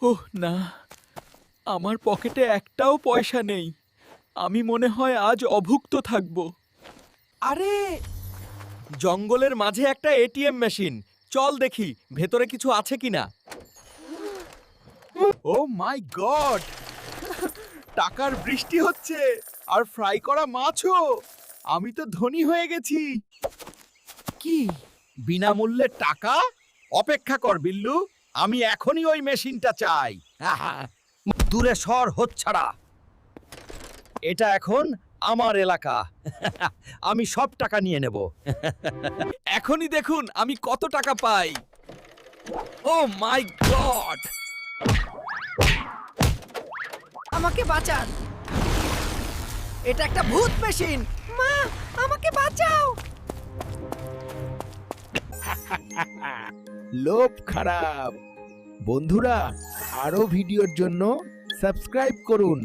ওহ না, আমার পকেটে একটাও পয়সা নেই। আমি মনে হয় আজ অভুক্ত থাকব। আরে, জঙ্গলের মাঝে একটা এটিএম মেশিন। চল দেখি ভেতরে কিছু আছে কিনা। ও মাই গড, টাকার বৃষ্টি হচ্ছে আর ফ্রাই করা মাছও। আমি তো ধনী হয়ে গেছি। কি, বিনামূল্যে টাকা? অপেক্ষা কর বিল্লু, আমি এখনই ওই মেশিনটা চাই। দূরে সর হচ্ছাড়া। এটা এখন আমার এলাকা। আমি সব টাকা নিয়ে নেব। এখনই দেখুন আমি কত টাকা পাই। ও মাই গড! আমাকে বাঁচান, এটা একটা ভূত মেশিন। মা, আমাকে বাঁচাও। লোভ খারাপ। বন্ধুরা, আরো ভিডিওর জন্য সাবস্ক্রাইব করুন।